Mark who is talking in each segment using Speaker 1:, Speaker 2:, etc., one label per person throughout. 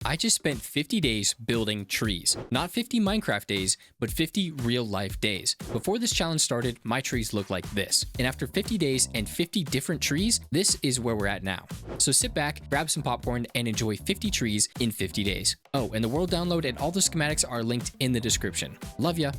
Speaker 1: I just spent 50 days building trees. Not 50 Minecraft days, but 50 real life days. Before this challenge started, my trees looked like this. And after 50 days and 50 different trees, this is where we're at now. So sit back, grab some popcorn, and enjoy 50 trees in 50 days. Oh, and the world download and all the schematics are linked in the description. Love ya!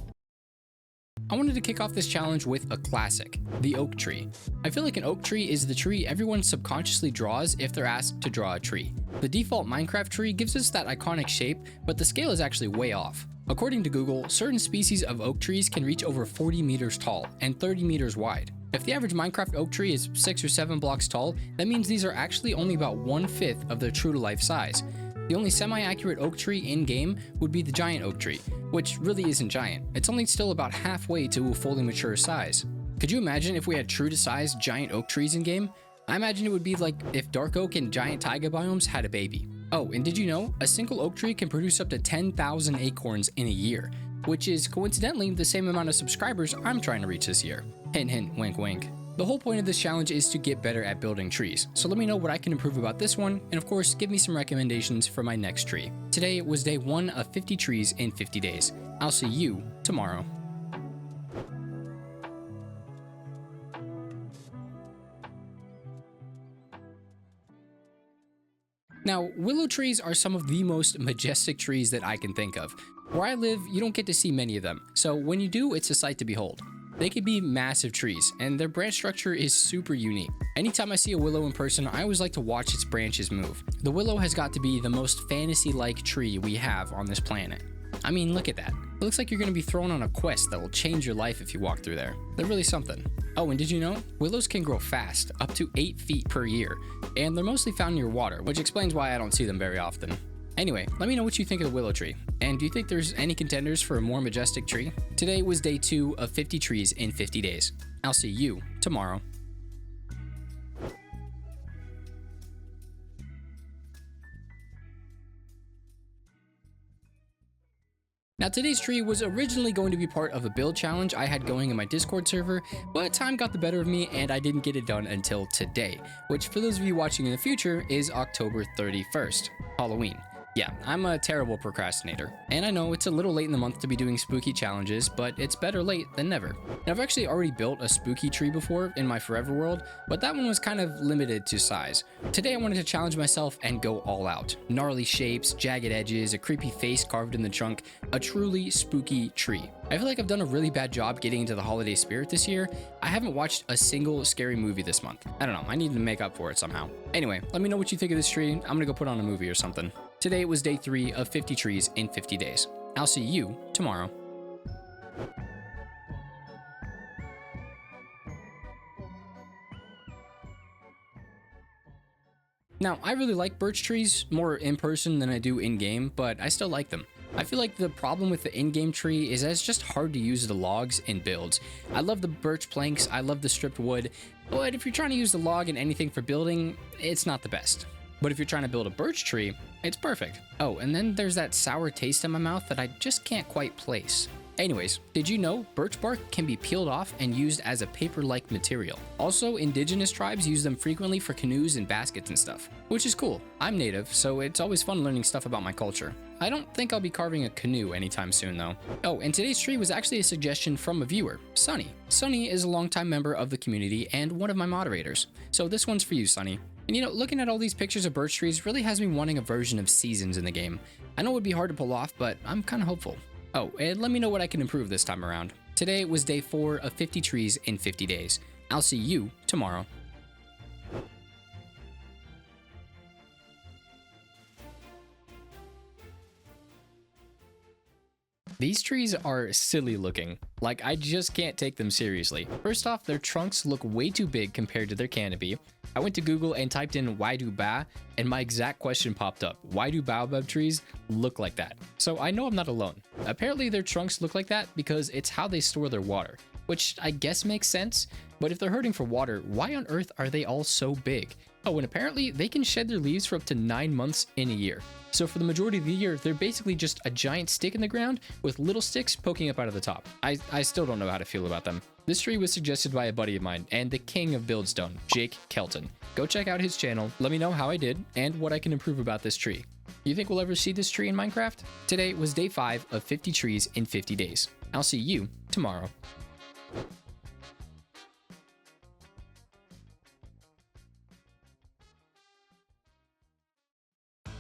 Speaker 1: I wanted to kick off this challenge with a classic, the oak tree. I feel like an oak tree is the tree everyone subconsciously draws if they're asked to draw a tree. The default Minecraft tree gives us that iconic shape, but the scale is actually way off. According to Google, certain species of oak trees can reach over 40 meters tall and 30 meters wide. If the average Minecraft oak tree is 6 or 7 blocks tall, that means these are actually only about 1/5 of their true-to-life size. The only semi-accurate oak tree in-game would be the giant oak tree, which really isn't giant. It's only still about halfway to a fully mature size. Could you imagine if we had true-to-size giant oak trees in-game? I imagine it would be like if dark oak and giant taiga biomes had a baby. Oh, and did you know, a single oak tree can produce up to 10,000 acorns in a year, which is coincidentally the same amount of subscribers I'm trying to reach this year. Hint hint, wink wink. The whole point of this challenge is to get better at building trees, so let me know what I can improve about this one, and of course, give me some recommendations for my next tree. Today was day 1 of 50 trees in 50 days. I'll see you tomorrow. Now, willow trees are some of the most majestic trees that I can think of. Where I live, you don't get to see many of them, so when you do, it's a sight to behold. They could be massive trees, and their branch structure is super unique. Anytime I see a willow in person, I always like to watch its branches move. The willow has got to be the most fantasy-like tree we have on this planet. I mean, look at that. It looks like you're going to be thrown on a quest that will change your life if you walk through there. They're really something. Oh, and did you know? Willows can grow fast, up to 8 feet per year, and they're mostly found near water, which explains why I don't see them very often. Anyway, let me know what you think of the willow tree, and do you think there's any contenders for a more majestic tree? Today was day 2 of 50 trees in 50 days. I'll see you tomorrow. Now today's tree was originally going to be part of a build challenge I had going in my Discord server, but time got the better of me and I didn't get it done until today, which for those of you watching in the future is October 31st, Halloween. Yeah, I'm a terrible procrastinator, and I know it's a little late in the month to be doing spooky challenges, but it's better late than never. Now, I've actually already built a spooky tree before in my Forever World, but that one was kind of limited to size. Today I wanted to challenge myself and go all out. Gnarly shapes, jagged edges, a creepy face carved in the trunk, a truly spooky tree. I feel like I've done a really bad job getting into the holiday spirit this year. I haven't watched a single scary movie this month. I don't know, I need to make up for it somehow. Anyway, let me know what you think of this tree. I'm gonna go put on a movie or something. Today was day 3 of 50 trees in 50 days. I'll see you tomorrow. Now, I really like birch trees, more in person than I do in-game, but I still like them. I feel like the problem with the in-game tree is that it's just hard to use the logs in builds. I love the birch planks, I love the stripped wood, but if you're trying to use the log in anything for building, it's not the best. But if you're trying to build a birch tree, it's perfect. Oh, and then there's that sour taste in my mouth that I just can't quite place. Anyways, did you know birch bark can be peeled off and used as a paper-like material? Also, indigenous tribes use them frequently for canoes and baskets and stuff, which is cool. I'm native, so it's always fun learning stuff about my culture. I don't think I'll be carving a canoe anytime soon though. Oh, and today's tree was actually a suggestion from a viewer, Sunny. Sunny is a longtime member of the community and one of my moderators. So this one's for you, Sunny. And you know, looking at all these pictures of birch trees really has me wanting a version of seasons in the game. I know it would be hard to pull off, but I'm kind of hopeful. Oh, and let me know what I can improve this time around. Today was day 4 of 50 trees in 50 days. I'll see you tomorrow. These trees are silly looking. Like, I just can't take them seriously. First off, their trunks look way too big compared to their canopy. I went to Google and typed in why do ba, and my exact question popped up. Why do baobab trees look like that? So I know I'm not alone. Apparently their trunks look like that because it's how they store their water, which I guess makes sense, but if they're hurting for water, why on earth are they all so big? Oh, and apparently they can shed their leaves for up to 9 months in a year. So for the majority of the year, they're basically just a giant stick in the ground with little sticks poking up out of the top. I still don't know how to feel about them. This tree was suggested by a buddy of mine and the king of Buildstone, Jake Kelton. Go check out his channel, let me know how I did and what I can improve about this tree. You think we'll ever see this tree in Minecraft? Today was day 5 of 50 trees in 50 days. I'll see you tomorrow.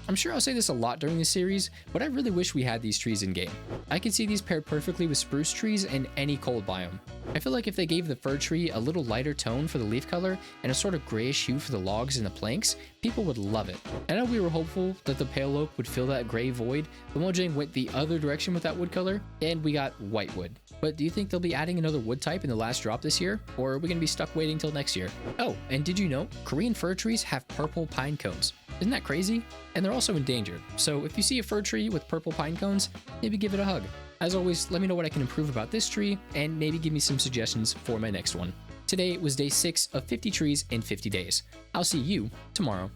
Speaker 1: I'm sure I'll say this a lot during the series, but I really wish we had these trees in game. I can see these paired perfectly with spruce trees in any cold biome. I feel like if they gave the fir tree a little lighter tone for the leaf color and a sort of grayish hue for the logs and the planks, people would love it. I know we were hopeful that the pale oak would fill that gray void, but Mojang went the other direction with that wood color, and we got white wood. But do you think they'll be adding another wood type in the last drop this year, or are we going to be stuck waiting till next year? Oh, and did you know Korean fir trees have purple pine cones? Isn't that crazy? And they're also endangered, so if you see a fir tree with purple pine cones, maybe give it a hug. As always, let me know what I can improve about this tree, and maybe give me some suggestions for my next one. Today was day 6 of 50 trees in 50 days. I'll see you tomorrow.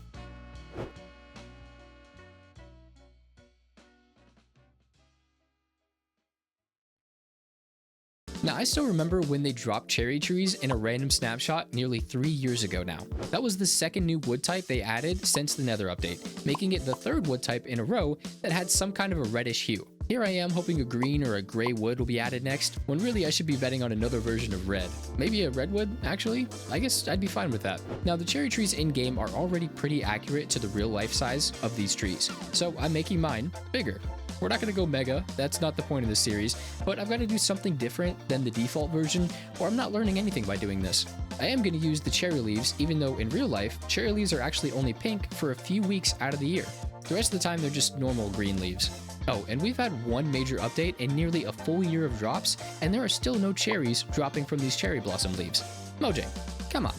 Speaker 1: Now, I still remember when they dropped cherry trees in a random snapshot nearly 3 years ago now. That was the second new wood type they added since the Nether update, making it the third wood type in a row that had some kind of a reddish hue. Here I am hoping a green or a gray wood will be added next, when really I should be betting on another version of red. Maybe a redwood, actually? I guess I'd be fine with that. Now, the cherry trees in-game are already pretty accurate to the real life size of these trees, so I'm making mine bigger. We're not going to go mega, that's not the point of this series, but I've got to do something different than the default version, or I'm not learning anything by doing this. I am going to use the cherry leaves, even though in real life, cherry leaves are actually only pink for a few weeks out of the year. The rest of the time, they're just normal green leaves. Oh, and we've had one major update in nearly a full year of drops, and there are still no cherries dropping from these cherry blossom leaves. Mojang, come on.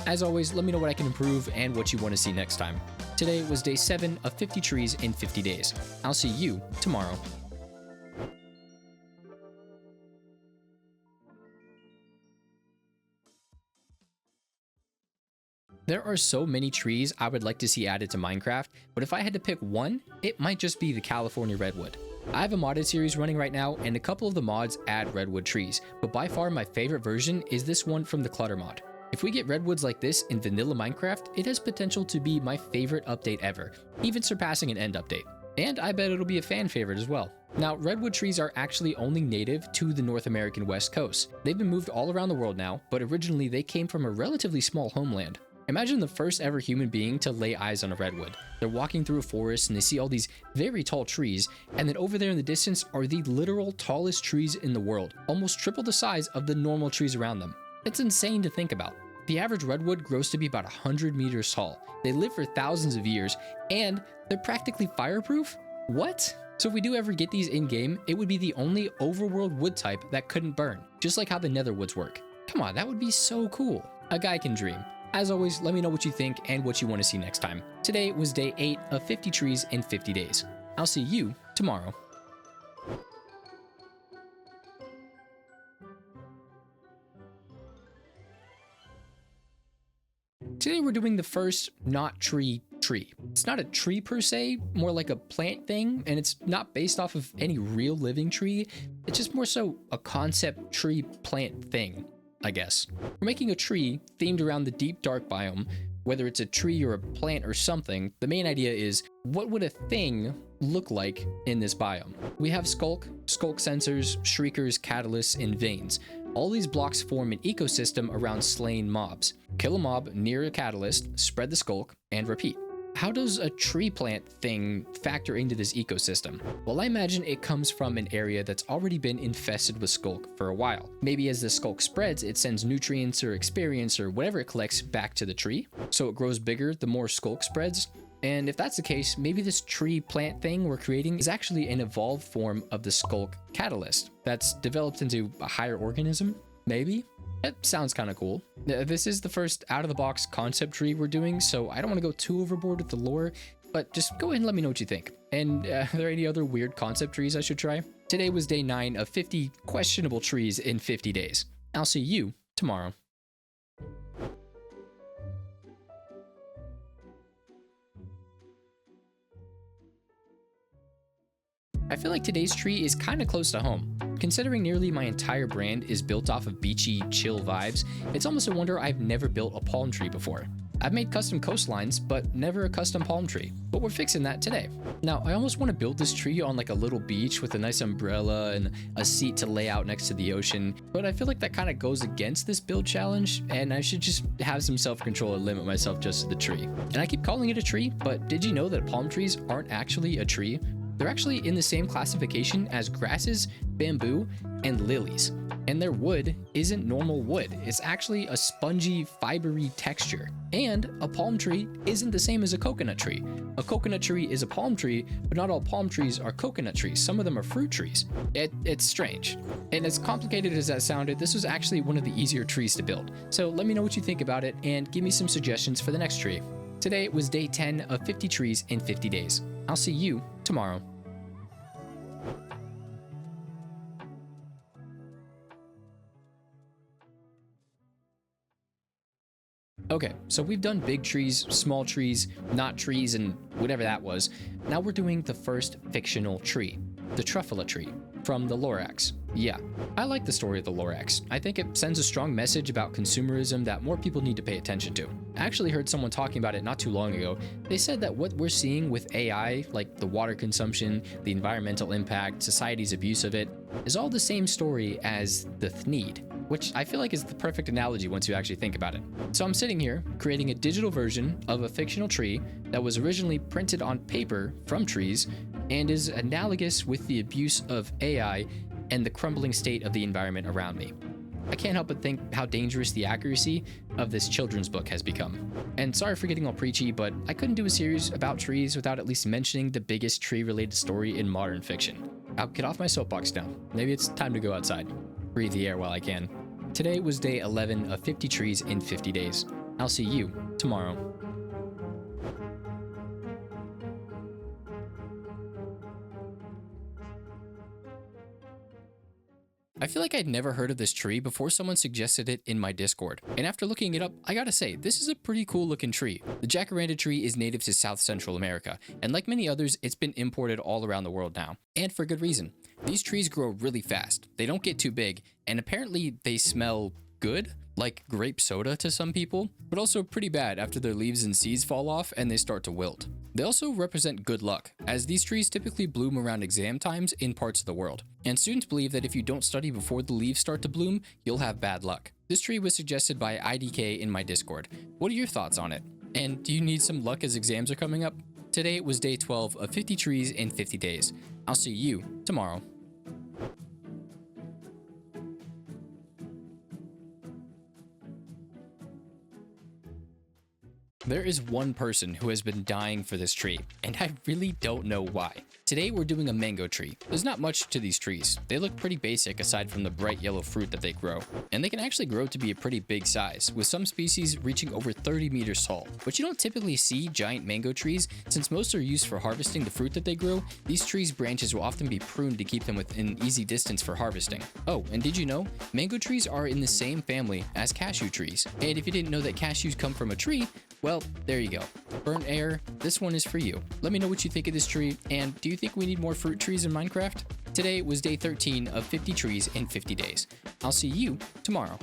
Speaker 1: As always, let me know what I can improve and what you want to see next time. Today was day 7 of 50 trees in 50 days. I'll see you tomorrow. There are so many trees I would like to see added to Minecraft, but if I had to pick one, it might just be the California redwood. I have a modded series running right now, and a couple of the mods add redwood trees, but by far my favorite version is this one from the Clutter mod. If we get redwoods like this in vanilla Minecraft, it has potential to be my favorite update ever, even surpassing an end update. And I bet it'll be a fan favorite as well. Now, redwood trees are actually only native to the North American West Coast. They've been moved all around the world now, but originally they came from a relatively small homeland. Imagine the first ever human being to lay eyes on a redwood. They're walking through a forest and they see all these very tall trees, and then over there in the distance are the literal tallest trees in the world, almost triple the size of the normal trees around them. It's insane to think about. The average redwood grows to be about 100 meters tall. They live for thousands of years, and they're practically fireproof? What? So if we do ever get these in-game, it would be the only overworld wood type that couldn't burn, just like how the nether woods work. Come on, that would be so cool. A guy can dream. As always, let me know what you think and what you want to see next time. Today was day 8 of 50 trees in 50 days. I'll see you tomorrow. Today we're doing the first not tree tree. It's not a tree per se, more like a plant thing, and it's not based off of any real living tree. It's just more so a concept tree plant thing, I guess. We're making a tree themed around the deep dark biome. Whether it's a tree or a plant or something, the main idea is, what would a thing look like in this biome? We have skulk sensors, shriekers, catalysts, and veins. All these blocks form an ecosystem around slain mobs. Kill a mob near a catalyst, spread the skulk, and repeat. How does a tree plant thing factor into this ecosystem? Well, I imagine it comes from an area that's already been infested with skulk for a while. Maybe as the skulk spreads, it sends nutrients or experience or whatever it collects back to the tree, so it grows bigger the more skulk spreads. And if that's the case, maybe this tree plant thing we're creating is actually an evolved form of the skulk catalyst that's developed into a higher organism, maybe? That sounds kind of cool. This is the first out-of-the-box concept tree we're doing, so I don't want to go too overboard with the lore, but just go ahead and let me know what you think. And are there any other weird concept trees I should try? Today was day 9 of 50 questionable trees in 50 days. I'll see you tomorrow. I feel like today's tree is kind of close to home. Considering nearly my entire brand is built off of beachy, chill vibes, it's almost a wonder I've never built a palm tree before. I've made custom coastlines, but never a custom palm tree. But we're fixing that today. Now, I almost want to build this tree on like a little beach with a nice umbrella and a seat to lay out next to the ocean, but I feel like that kind of goes against this build challenge, and I should just have some self-control and limit myself just to the tree. And I keep calling it a tree, but did you know that palm trees aren't actually a tree? They're actually in the same classification as grasses, bamboo, and lilies. And their wood isn't normal wood. It's actually a spongy, fibery texture. And a palm tree isn't the same as a coconut tree. A coconut tree is a palm tree, but not all palm trees are coconut trees. Some of them are fruit trees. It's strange. And as complicated as that sounded, this was actually one of the easier trees to build. So let me know what you think about it and give me some suggestions for the next tree. Today was day 10 of 50 trees in 50 days. I'll see you tomorrow. Okay, so we've done big trees, small trees, not trees, and whatever that was. Now we're doing the first fictional tree, the Truffula tree, from the Lorax. Yeah, I like the story of the Lorax. I think it sends a strong message about consumerism that more people need to pay attention to. I actually heard someone talking about it not too long ago. They said that what we're seeing with AI, like the water consumption, the environmental impact, society's abuse of it, is all the same story as the Thneed, which I feel like is the perfect analogy once you actually think about it. So I'm sitting here creating a digital version of a fictional tree that was originally printed on paper from trees and is analogous with the abuse of AI and the crumbling state of the environment around me. I can't help but think how dangerous the accuracy of this children's book has become. And sorry for getting all preachy, but I couldn't do a series about trees without at least mentioning the biggest tree-related story in modern fiction. I'll get off my soapbox now. Maybe it's time to go outside. Breathe the air while I can. Today was day 11 of 50 trees in 50 days. I'll see you tomorrow. I feel like I'd never heard of this tree before someone suggested it in my Discord. And after looking it up, I gotta say, this is a pretty cool looking tree. The jacaranda tree is native to South Central America, and like many others, it's been imported all around the world now. And for good reason. These trees grow really fast, they don't get too big, and apparently they smell good, like grape soda to some people, but also pretty bad after their leaves and seeds fall off and they start to wilt. They also represent good luck, as these trees typically bloom around exam times in parts of the world, and students believe that if you don't study before the leaves start to bloom, you'll have bad luck. This tree was suggested by IDK in my Discord. What are your thoughts on it? And do you need some luck as exams are coming up? Today was day 12 of 50 trees in 50 days. I'll see you tomorrow. There is one person who has been dying for this tree, and I really don't know why. Today we're doing a mango tree. There's not much to these trees. They look pretty basic aside from the bright yellow fruit that they grow. And they can actually grow to be a pretty big size, with some species reaching over 30 meters tall. But you don't typically see giant mango trees, since most are used for harvesting the fruit that they grow. These trees' branches will often be pruned to keep them within easy distance for harvesting. Oh, and did you know? Mango trees are in the same family as cashew trees. And if you didn't know that cashews come from a tree, well, there you go. Burnt air, this one is for you. Let me know what you think of this tree, and do you think we need more fruit trees in Minecraft? Today was day 13 of 50 trees in 50 days. I'll see you tomorrow.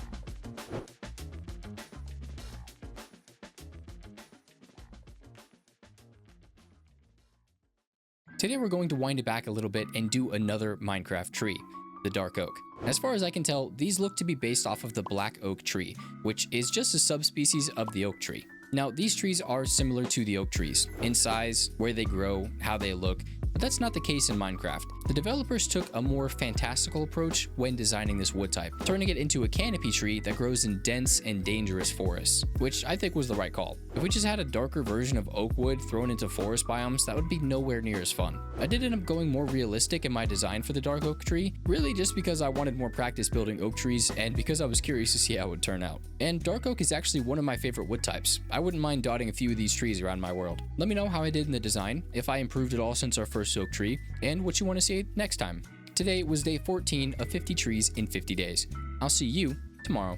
Speaker 1: Today we're going to wind it back a little bit and do another Minecraft tree, the dark oak. As far as I can tell, these look to be based off of the black oak tree, which is just a subspecies of the oak tree. Now, these trees are similar to the oak trees in size, where they grow, how they look, but that's not the case in Minecraft. The developers took a more fantastical approach when designing this wood type, turning it into a canopy tree that grows in dense and dangerous forests, which I think was the right call. If we just had a darker version of oak wood thrown into forest biomes, that would be nowhere near as fun. I did end up going more realistic in my design for the dark oak tree, really just because I wanted more practice building oak trees and because I was curious to see how it would turn out. And dark oak is actually one of my favorite wood types. I wouldn't mind dotting a few of these trees around my world. Let me know how I did in the design, if I improved at all since our first oak tree, and what you want to see next time. Today was day 14 of 50 trees in 50 days. I'll see you tomorrow.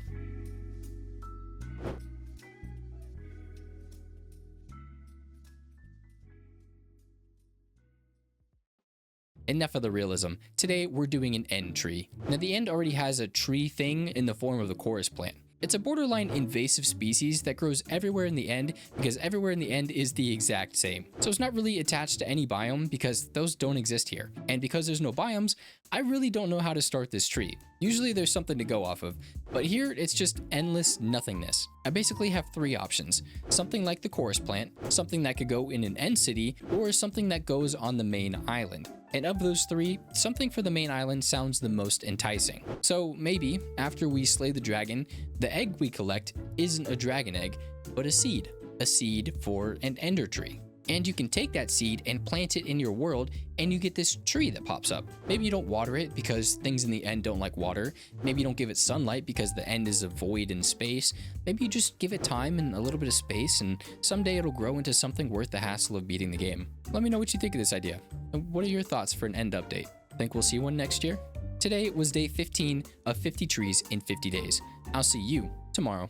Speaker 1: Enough of the realism. Today we're doing an end tree. Now the end already has a tree thing in the form of the chorus plant. It's a borderline invasive species that grows everywhere in the end because everywhere in the end is the exact same. So it's not really attached to any biome because those don't exist here. And because there's no biomes, I really don't know how to start this tree. Usually there's something to go off of, but here it's just endless nothingness. I basically have three options. Something like the chorus plant, something that could go in an end city, or something that goes on the main island. And of those three, something for the main island sounds the most enticing. So maybe, after we slay the dragon, the egg we collect isn't a dragon egg, but a seed. A seed for an ender tree. And you can take that seed and plant it in your world, and you get this tree that pops up. Maybe you don't water it because things in the end don't like water. Maybe you don't give it sunlight because the end is a void in space. Maybe you just give it time and a little bit of space, and someday it'll grow into something worth the hassle of beating the game. Let me know what you think of this idea. And what are your thoughts for an end update? Think we'll see one next year? Today was day 15 of 50 trees in 50 days. I'll see you tomorrow.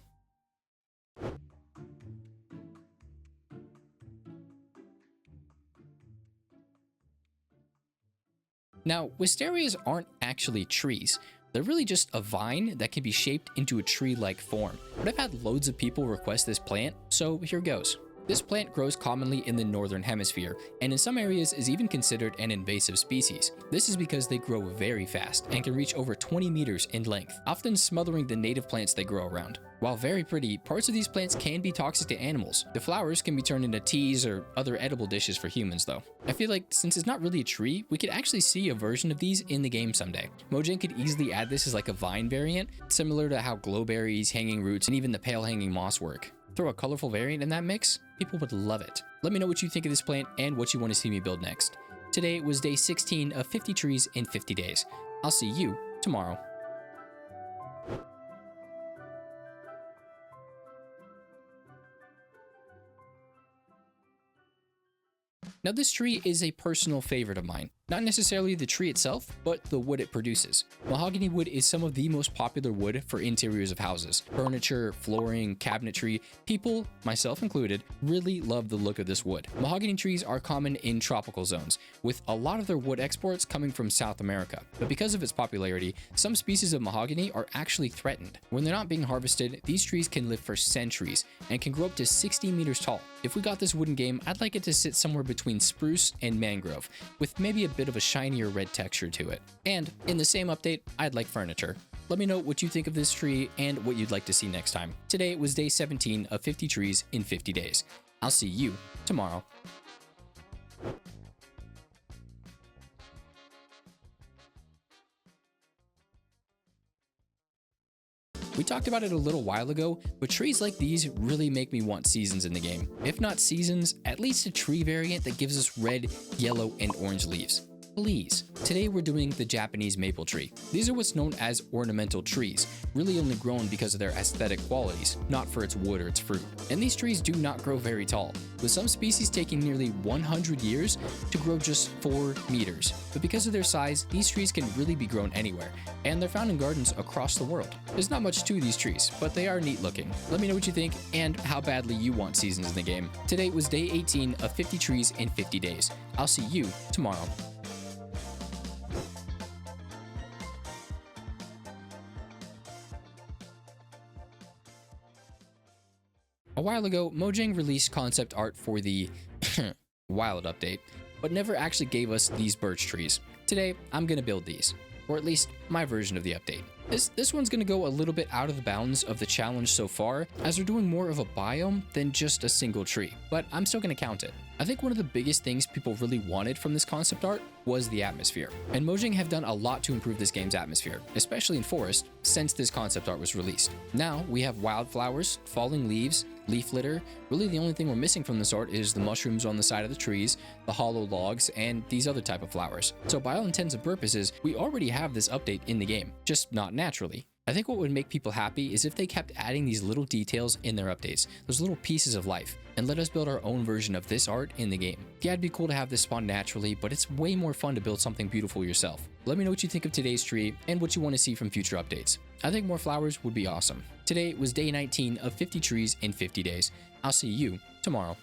Speaker 1: Now, wisterias aren't actually trees. They're really just a vine that can be shaped into a tree-like form. But I've had loads of people request this plant, so here goes. This plant grows commonly in the northern hemisphere, and in some areas is even considered an invasive species. This is because they grow very fast and can reach over 20 meters in length, often smothering the native plants they grow around. While very pretty, parts of these plants can be toxic to animals. The flowers can be turned into teas or other edible dishes for humans though. I feel like since it's not really a tree, we could actually see a version of these in the game someday. Mojang could easily add this as like a vine variant, similar to how glowberries, hanging roots, and even the pale hanging moss work. Throw a colorful variant in that mix, people would love it. Let me know what you think of this plant and what you want to see me build next. Today was day 16 of 50 trees in 50 days. I'll see you tomorrow. Now this tree is a personal favorite of mine. Not necessarily the tree itself, but the wood it produces. Mahogany wood is some of the most popular wood for interiors of houses. Furniture, flooring, cabinetry, people, myself included, really love the look of this wood. Mahogany trees are common in tropical zones, with a lot of their wood exports coming from South America. But because of its popularity, some species of mahogany are actually threatened. When they're not being harvested, these trees can live for centuries and can grow up to 60 meters tall. If we got this wooden game, I'd like it to sit somewhere between spruce and mangrove, with maybe a bit of a shinier red texture to it. And in the same update, I'd like furniture. Let me know what you think of this tree and what you'd like to see next time. Today was day 17 of 50 trees in 50 days. I'll see you tomorrow. We talked about it a little while ago, but trees like these really make me want seasons in the game. If not seasons, at least a tree variant that gives us red, yellow, and orange leaves. Please. Today we're doing the Japanese maple tree. These are what's known as ornamental trees, really only grown because of their aesthetic qualities, not for its wood or its fruit. And these trees do not grow very tall, with some species taking nearly 100 years to grow just 4 meters. But because of their size, these trees can really be grown anywhere, and they're found in gardens across the world. There's not much to these trees, but they are neat looking. Let me know what you think and how badly you want seasons in the game. Today was day 18 of 50 trees in 50 days. I'll see you tomorrow. A while ago, Mojang released concept art for the Wild update, but never actually gave us these birch trees. Today, I'm gonna build these, or at least my version of the update. This one's gonna go a little bit out of the bounds of the challenge so far, as we're doing more of a biome than just a single tree, but I'm still gonna count it. I think one of the biggest things people really wanted from this concept art was the atmosphere, and Mojang have done a lot to improve this game's atmosphere, especially in Forest, since this concept art was released. Now, we have wildflowers, falling leaves, leaf litter. Really the only thing we're missing from this art is the mushrooms on the side of the trees, the hollow logs, and these other type of flowers. So by all intents and purposes, we already have this update in the game, just not naturally. I think what would make people happy is if they kept adding these little details in their updates, those little pieces of life, and let us build our own version of this art in the game. Yeah, it'd be cool to have this spawn naturally, but it's way more fun to build something beautiful yourself. Let me know what you think of today's tree and what you want to see from future updates. I think more flowers would be awesome. Today was day 19 of 50 trees in 50 days. I'll see you tomorrow.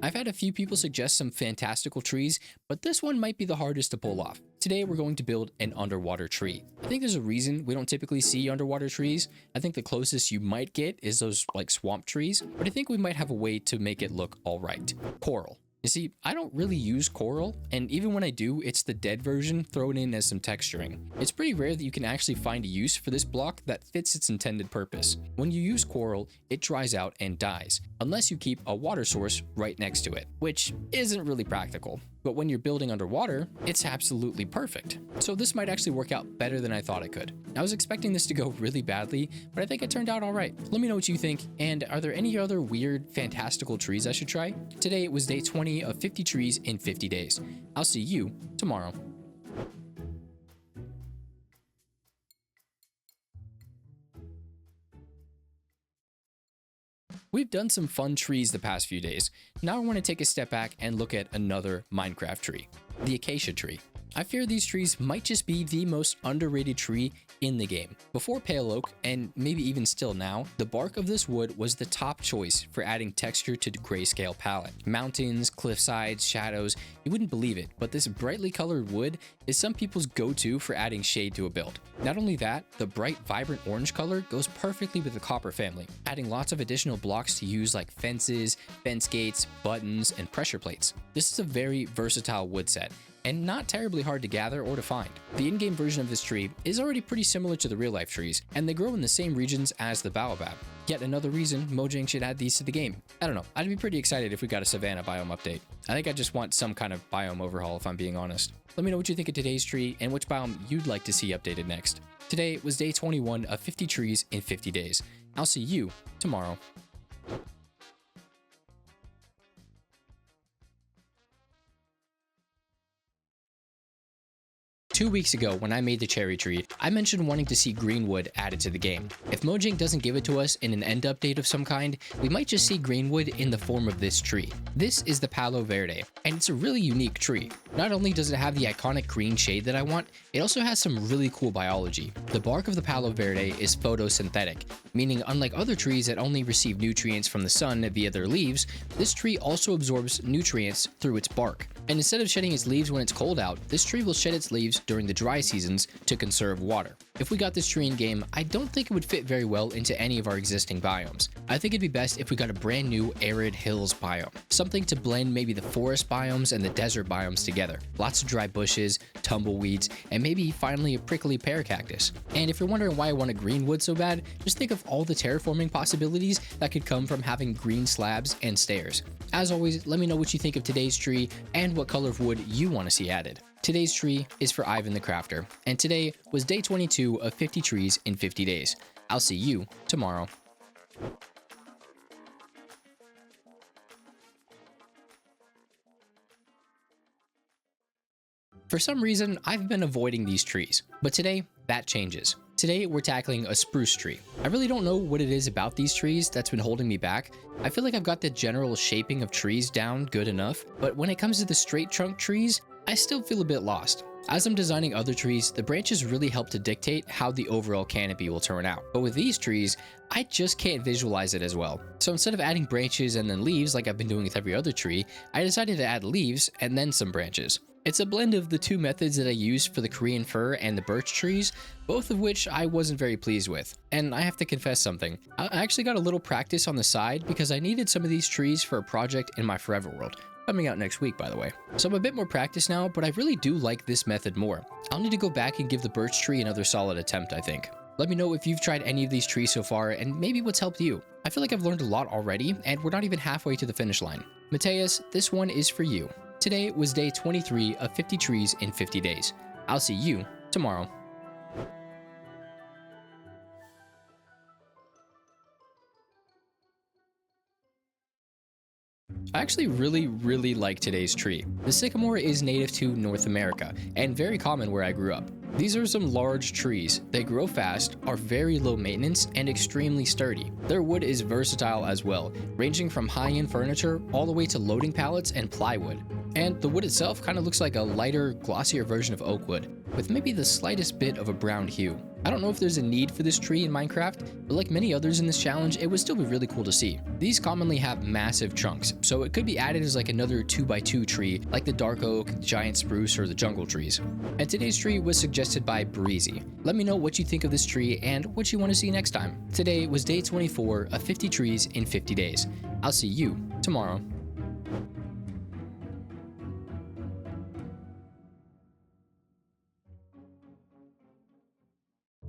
Speaker 1: I've had a few people suggest some fantastical trees, but this one might be the hardest to pull off. Today we're going to build an underwater tree. I think there's a reason we don't typically see underwater trees. I think the closest you might get is those like swamp trees, but I think we might have a way to make it look alright. Coral. You see, I don't really use coral, and even when I do, it's the dead version thrown in as some texturing. It's pretty rare that you can actually find a use for this block that fits its intended purpose. When you use coral, it dries out and dies, unless you keep a water source right next to it, which isn't really practical. But when you're building underwater, it's absolutely perfect. So this might actually work out better than I thought it could. I was expecting this to go really badly, but I think it turned out all right. Let me know what you think, and are there any other weird, fantastical trees I should try? Today it was day 20 of 50 trees in 50 days. I'll see you tomorrow. We've done some fun trees the past few days. Now I want to take a step back and look at another Minecraft tree, the acacia tree. I fear these trees might just be the most underrated tree in the game. Before Pale Oak, and maybe even still now, the bark of this wood was the top choice for adding texture to the grayscale palette. Mountains, cliffsides, shadows, you wouldn't believe it, but this brightly colored wood is some people's go-to for adding shade to a build. Not only that, the bright, vibrant orange color goes perfectly with the copper family, adding lots of additional blocks to use like fences, fence gates, buttons, and pressure plates. This is a very versatile wood set, and not terribly hard to gather or to find. The in-game version of this tree is already pretty similar to the real-life trees, and they grow in the same regions as the baobab. Yet another reason Mojang should add these to the game. I don't know, I'd be pretty excited if we got a savanna biome update. I think I just want some kind of biome overhaul if I'm being honest. Let me know what you think of today's tree and which biome you'd like to see updated next. Today was day 21 of 50 trees in 50 days. I'll see you tomorrow. 2 weeks ago, when I made the cherry tree, I mentioned wanting to see greenwood added to the game. If Mojang doesn't give it to us in an end update of some kind, we might just see greenwood in the form of this tree. This is the Palo Verde, and it's a really unique tree. Not only does it have the iconic green shade that I want, it also has some really cool biology. The bark of the Palo Verde is photosynthetic, meaning unlike other trees that only receive nutrients from the sun via their leaves, this tree also absorbs nutrients through its bark. And instead of shedding its leaves when it's cold out, this tree will shed its leaves during the dry seasons to conserve water. If we got this tree in game, I don't think it would fit very well into any of our existing biomes. I think it'd be best if we got a brand new arid hills biome, something to blend maybe the forest biomes and the desert biomes together. Lots of dry bushes, tumbleweeds, and maybe finally a prickly pear cactus. And if you're wondering why I want a greenwood so bad, just think of all the terraforming possibilities that could come from having green slabs and stairs. As always, let me know what you think of today's tree and what color of wood you want to see added. Today's tree is for Ivan the Crafter, and today was day 22 of 50 trees in 50 days. I'll see you tomorrow. For some reason, I've been avoiding these trees, but today, that changes. Today, we're tackling a spruce tree. I really don't know what it is about these trees that's been holding me back. I feel like I've got the general shaping of trees down good enough, but when it comes to the straight trunk trees, I still feel a bit lost. As I'm designing other trees, the branches really help to dictate how the overall canopy will turn out. But with these trees, I just can't visualize it as well. So instead of adding branches and then leaves like I've been doing with every other tree, I decided to add leaves and then some branches. It's a blend of the two methods that I used for the Korean fir and the birch trees, both of which I wasn't very pleased with. And I have to confess something. I actually got a little practice on the side because I needed some of these trees for a project in my Forever World. Coming out next week, by the way. So I'm a bit more practiced now, but I really do like this method more. I'll need to go back and give the birch tree another solid attempt, I think. Let me know if you've tried any of these trees so far and maybe what's helped you. I feel like I've learned a lot already, and we're not even halfway to the finish line. Mateus, this one is for you. Today was day 23 of 50 trees in 50 days. I'll see you tomorrow. I actually really like today's tree. The sycamore is native to North America and very common where I grew up. These are some large trees. They grow fast, are very low maintenance, and extremely sturdy. Their wood is versatile as well, ranging from high-end furniture all the way to loading pallets and plywood. And the wood itself kind of looks like a lighter, glossier version of oak wood, with maybe the slightest bit of a brown hue. I don't know if there's a need for this tree in Minecraft, but like many others in this challenge, it would still be really cool to see. These commonly have massive trunks, so it could be added as like another 2x2 tree, like the dark oak, giant spruce, or the jungle trees. And today's tree was suggested by Breezy. Let me know what you think of this tree and what you want to see next time. Today was day 24 of 50 trees in 50 days. I'll see you tomorrow.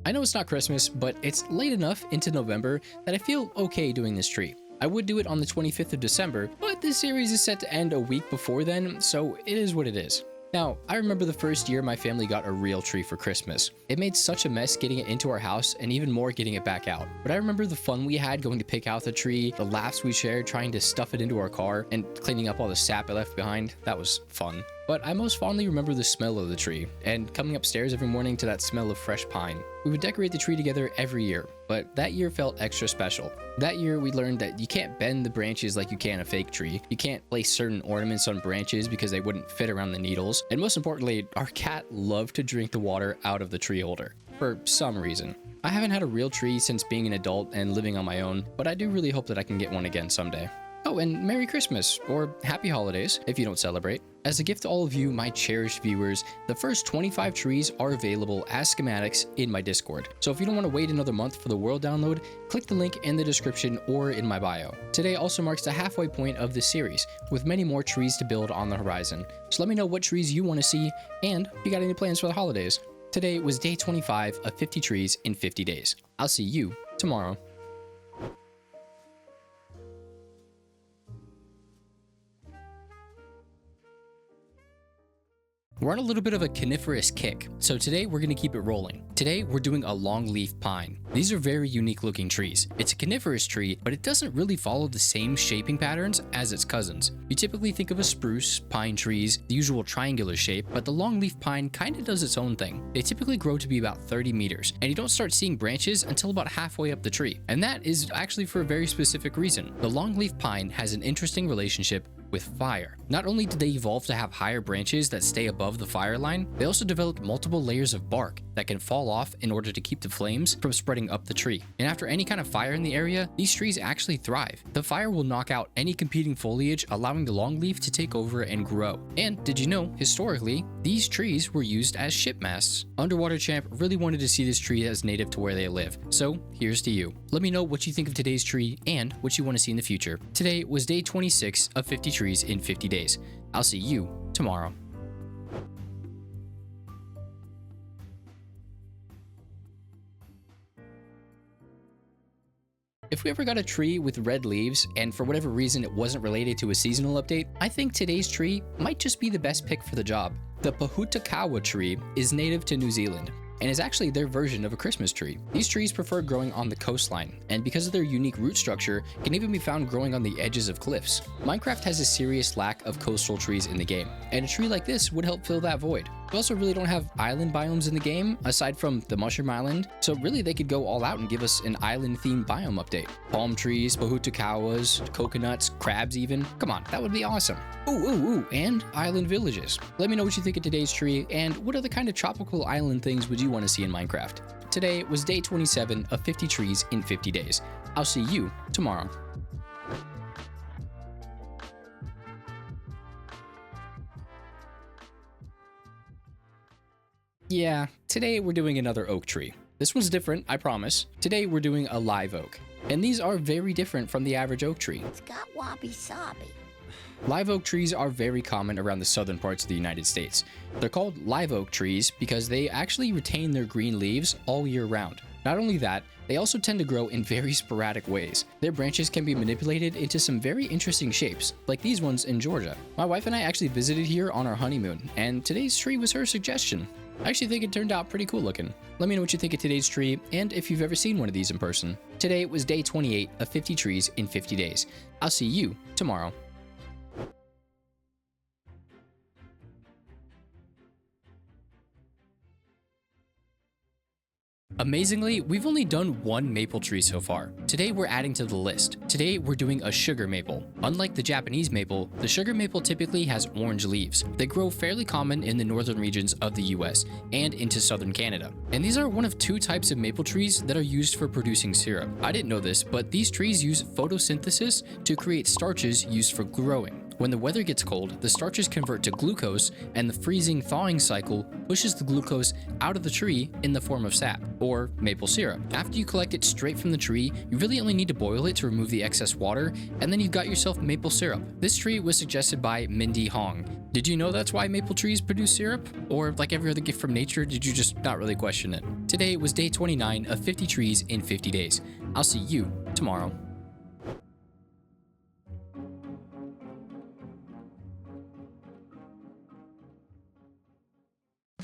Speaker 1: I know it's not Christmas, but it's late enough into November that I feel okay doing this tree. I would do it on the 25th of December, but this series is set to end a week before then, so it is what it is. Now, I remember the first year my family got a real tree for Christmas. It made such a mess getting it into our house and even more getting it back out. But I remember the fun we had going to pick out the tree, the laughs we shared trying to stuff it into our car, and cleaning up all the sap it left behind. That was fun. But I most fondly remember the smell of the tree, and coming upstairs every morning to that smell of fresh pine. We would decorate the tree together every year, but that year felt extra special. That year we learned that you can't bend the branches like you can a fake tree. You can't place certain ornaments on branches because they wouldn't fit around the needles. And most importantly, our cat loved to drink the water out of the tree holder. For some reason. I haven't had a real tree since being an adult and living on my own, but I do really hope that I can get one again someday. Oh, and Merry Christmas, or Happy Holidays, if you don't celebrate. As a gift to all of you, my cherished viewers, the first 25 trees are available as schematics in my Discord. So if you don't want to wait another month for the world download, click the link in the description or in my bio. Today also marks the halfway point of this series, with many more trees to build on the horizon. So let me know what trees you want to see, and if you got any plans for the holidays. Today was day 25 of 50 trees in 50 days. I'll see you tomorrow. We're on a little bit of a coniferous kick, so today we're going to keep it rolling. Today we're doing a longleaf pine. These are very unique looking trees. It's a coniferous tree, but it doesn't really follow the same shaping patterns as its cousins. You typically think of a spruce, pine trees, the usual triangular shape, but the longleaf pine kind of does its own thing. They typically grow to be about 30 meters, and you don't start seeing branches until about halfway up the tree. And that is actually for a very specific reason. The longleaf pine has an interesting relationship with fire. Not only did they evolve to have higher branches that stay above the fire line, they also developed multiple layers of bark that can fall off in order to keep the flames from spreading up the tree. And after any kind of fire in the area, these trees actually thrive. The fire will knock out any competing foliage, allowing the longleaf to take over and grow. And did you know, historically, these trees were used as ship masts? Underwater Champ really wanted to see this tree as native to where they live. So here's to you. Let me know what you think of today's tree and what you want to see in the future. Today was day 26 of 50 trees in 50 days. I'll see you tomorrow. If we ever got a tree with red leaves, and for whatever reason it wasn't related to a seasonal update, I think today's tree might just be the best pick for the job. The Pohutakawa tree is native to New Zealand, and is actually their version of a Christmas tree. These trees prefer growing on the coastline, and because of their unique root structure, can even be found growing on the edges of cliffs. Minecraft has a serious lack of coastal trees in the game, and a tree like this would help fill that void. We also really don't have island biomes in the game, aside from the Mushroom Island, so really they could go all out and give us an island-themed biome update. Palm trees, Pohutakawas, coconuts, crabs even. Come on, that would be awesome. Ooh, and island villages. Let me know what you think of today's tree, and what other kind of tropical island things would you want to see in Minecraft. Today was day 27 of 50 trees in 50 days. I'll see you tomorrow. Yeah, today we're doing another oak tree. This one's different, I promise. Today we're doing a live oak. And these are very different from the average oak tree.
Speaker 2: It's got wabi-sabi.
Speaker 1: Live oak trees are very common around the southern parts of the United States. They're called live oak trees because they actually retain their green leaves all year round. Not only that, they also tend to grow in very sporadic ways. Their branches can be manipulated into some very interesting shapes, like these ones in Georgia. My wife and I actually visited here on our honeymoon, and today's tree was her suggestion. I actually think it turned out pretty cool looking. Let me know what you think of today's tree, and if you've ever seen one of these in person. Today was day 28 of 50 trees in 50 days. I'll see you tomorrow. Amazingly, we've only done one maple tree so far. Today we're adding to the list. Today we're doing a sugar maple. Unlike the Japanese maple, the sugar maple typically has orange leaves. They grow fairly common in the northern regions of the US and into southern Canada. And these are one of two types of maple trees that are used for producing syrup. I didn't know this, but these trees use photosynthesis to create starches used for growing. When the weather gets cold, the starches convert to glucose, and the freezing thawing cycle pushes the glucose out of the tree in the form of sap, or maple syrup. After you collect it straight from the tree, you really only need to boil it to remove the excess water, and then you've got yourself maple syrup. This tree was suggested by Mindy Hong. Did you know that's why maple trees produce syrup? Or like every other gift from nature, did you just not really question it? Today was day 29 of 50 trees in 50 days. I'll see you tomorrow.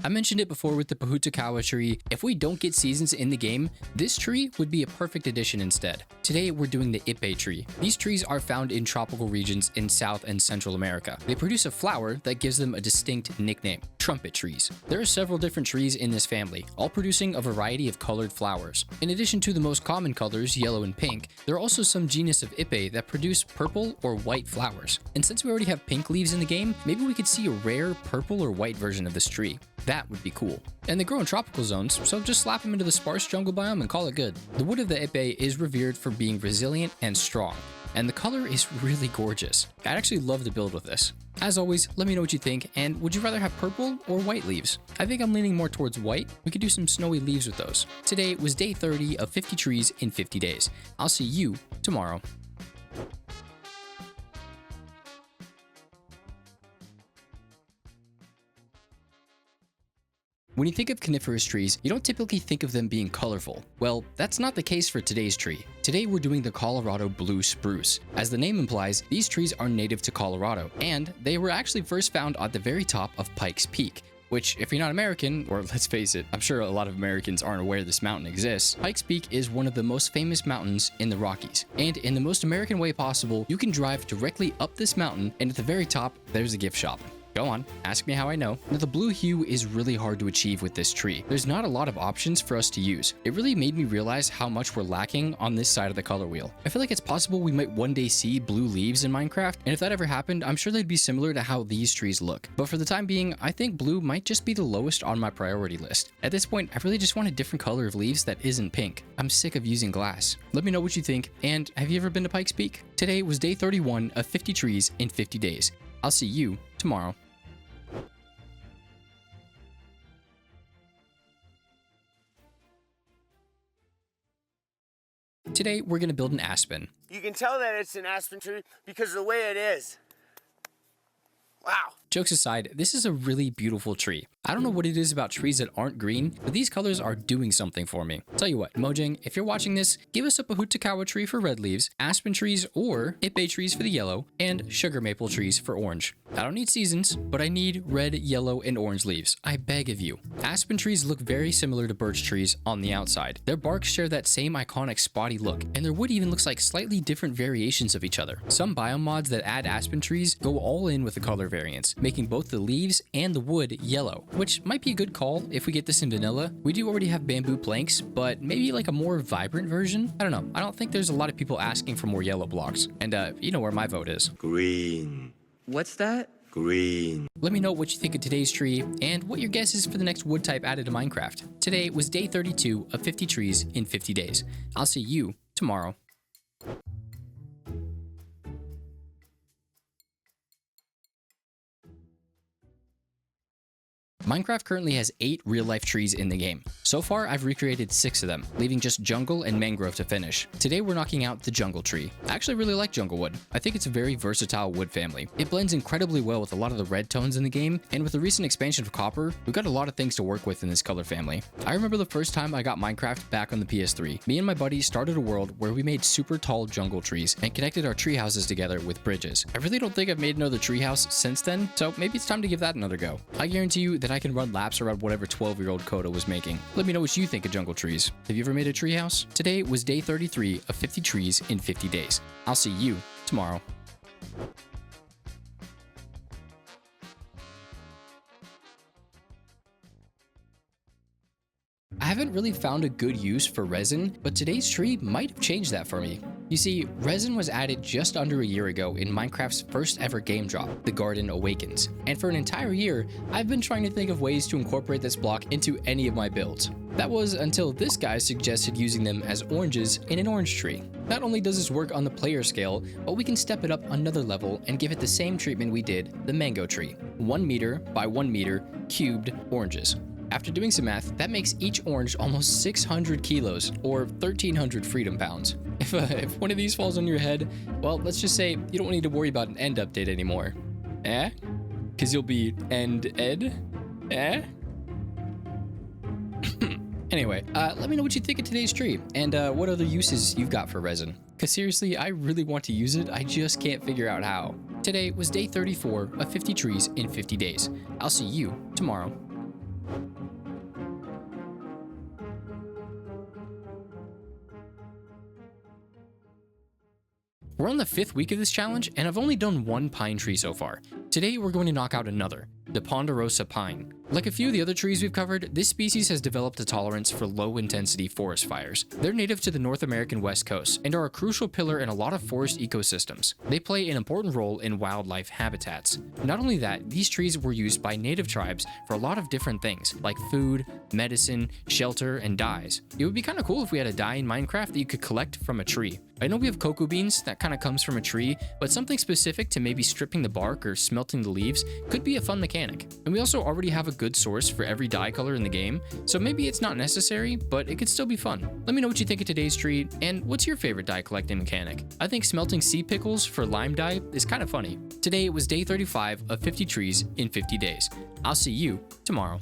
Speaker 1: I mentioned it before with the Pohutukawa tree. If we don't get seasons in the game, this tree would be a perfect addition instead. Today, we're doing the Ipe tree. These trees are found in tropical regions in South and Central America. They produce a flower that gives them a distinct nickname, trumpet trees. There are several different trees in this family, all producing a variety of colored flowers. In addition to the most common colors, yellow and pink, there are also some genus of Ipe that produce purple or white flowers. And since we already have pink leaves in the game, maybe we could see a rare purple or white version of this tree. That would be cool. And they grow in tropical zones, so just slap them into the sparse jungle biome and call it good. The wood of the Ipe is revered for being resilient and strong, and the color is really gorgeous. I'd actually love to build with this. As always, let me know what you think, and would you rather have purple or white leaves? I think I'm leaning more towards white. We could do some snowy leaves with those. Today was day 30 of 50 trees in 50 days. I'll see you tomorrow. When you think of coniferous trees, you don't typically think of them being colorful. Well, that's not the case for today's tree. Today we're doing the Colorado blue spruce. As the name implies, these trees are native to Colorado, and they were actually first found at the very top of Pikes Peak, which, if you're not American, or let's face it, I'm sure a lot of Americans aren't aware this mountain exists, Pikes Peak is one of the most famous mountains in the Rockies. And in the most American way possible, you can drive directly up this mountain, and at the very top, there's a gift shop. Go on, ask me how I know. Now, the blue hue is really hard to achieve with this tree. There's not a lot of options for us to use. It really made me realize how much we're lacking on this side of the color wheel. I feel like it's possible we might one day see blue leaves in Minecraft, and if that ever happened, I'm sure they'd be similar to how these trees look. But for the time being, I think blue might just be the lowest on my priority list. At this point, I really just want a different color of leaves that isn't pink. I'm sick of using glass. Let me know what you think, and have you ever been to Pikes Peak? Today was day 31 of 50 trees in 50 days. I'll see you tomorrow. Today, we're going to build an aspen.
Speaker 3: You can tell that it's an aspen tree because of the way it is. Wow.
Speaker 1: Jokes aside, this is a really beautiful tree. I don't know what it is about trees that aren't green, but these colors are doing something for me. Tell you what, Mojang, if you're watching this, give us a Pohutukawa tree for red leaves, aspen trees or Ipe trees for the yellow, and sugar maple trees for orange. I don't need seasons, but I need red, yellow, and orange leaves. I beg of you. Aspen trees look very similar to birch trees on the outside. Their barks share that same iconic spotty look, and their wood even looks like slightly different variations of each other. Some biome mods that add aspen trees go all in with the color variants, making both the leaves and the wood yellow, which might be a good call if we get this in vanilla. We do already have bamboo planks, but maybe like a more vibrant version? I don't know. I don't think there's a lot of people asking for more yellow blocks. And you know where my vote is.
Speaker 3: Green.
Speaker 4: What's that?
Speaker 3: Green.
Speaker 1: Let me know what you think of today's tree and what your guess is for the next wood type added to Minecraft. Today was day 32 of 50 trees in 50 days. I'll see you tomorrow. Minecraft currently has 8 real-life trees in the game. So far, I've recreated 6 of them, leaving just jungle and mangrove to finish. Today, we're knocking out the jungle tree. I actually really like jungle wood. I think it's a very versatile wood family. It blends incredibly well with a lot of the red tones in the game, and with the recent expansion of copper, we've got a lot of things to work with in this color family. I remember the first time I got Minecraft back on the PS3. Me and my buddies started a world where we made super tall jungle trees and connected our tree houses together with bridges. I really don't think I've made another tree house since then, so maybe it's time to give that another go. I guarantee you that I can run laps around whatever 12-year-old Coda was making. Let me know what you think of jungle trees. Have you ever made a tree house? Today was day 33 of 50 trees in 50 days. I'll see you tomorrow. I haven't really found a good use for resin, but today's tree might have changed that for me. You see, resin was added just under a year ago in Minecraft's first ever game drop, The Garden Awakens, and for an entire year, I've been trying to think of ways to incorporate this block into any of my builds. That was until this guy suggested using them as oranges in an orange tree. Not only does this work on the player scale, but we can step it up another level and give it the same treatment we did the mango tree. 1 meter by 1 meter cubed oranges. After doing some math, that makes each orange almost 600 kilos, or 1,300 freedom pounds. If one of these falls on your head, well, let's just say you don't need to worry about an end update anymore. Eh? Because you'll be end-ed? Eh? Anyway, let me know what you think of today's tree, and what other uses you've got for resin. Because seriously, I really want to use it, I just can't figure out how. Today was day 34 of 50 trees in 50 days. I'll see you tomorrow. We're on the 5th week of this challenge, and I've only done one pine tree so far. Today, we're going to knock out another, the Ponderosa pine. Like a few of the other trees we've covered, this species has developed a tolerance for low-intensity forest fires. They're native to the North American West Coast and are a crucial pillar in a lot of forest ecosystems. They play an important role in wildlife habitats. Not only that, these trees were used by native tribes for a lot of different things, like food, medicine, shelter, and dyes. It would be kind of cool if we had a dye in Minecraft that you could collect from a tree. I know we have cocoa beans, that kind of comes from a tree, but something specific to maybe stripping the bark or smelting the leaves could be a fun mechanic. And we also already have a good source for every dye color in the game, so maybe it's not necessary, but it could still be fun. Let me know what you think of today's tree, and what's your favorite dye collecting mechanic? I think smelting sea pickles for lime dye is kind of funny. Today was day 35 of 50 trees in 50 days. I'll see you tomorrow.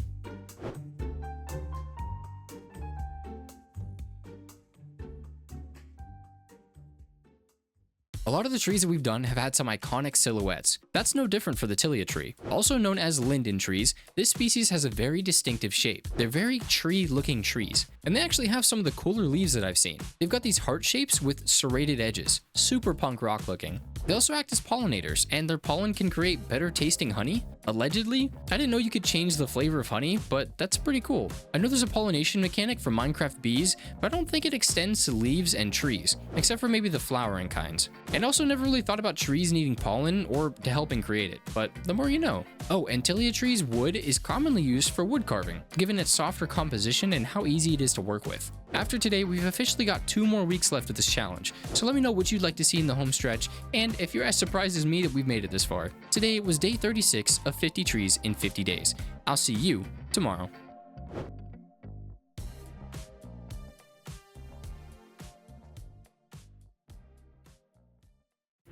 Speaker 1: A lot of the trees that we've done have had some iconic silhouettes. That's no different for the Tilia tree. Also known as linden trees, this species has a very distinctive shape. They're very tree-looking trees, and they actually have some of the cooler leaves that I've seen. They've got these heart shapes with serrated edges, super punk rock looking. They also act as pollinators, and their pollen can create better tasting honey. Allegedly, I didn't know you could change the flavor of honey, but that's pretty cool. I know there's a pollination mechanic for Minecraft bees, but I don't think it extends to leaves and trees, except for maybe the flowering kinds. And also never really thought about trees needing pollen or to helping create it, but the more you know. Oh, and Tilia tree's wood is commonly used for wood carving, given its softer composition and how easy it is to work with. After today, we've officially got 2 more weeks left of this challenge, so let me know what you'd like to see in the home stretch, and if you're as surprised as me that we've made it this far. Today was day 36 of 50 trees in 50 days. I'll see you tomorrow.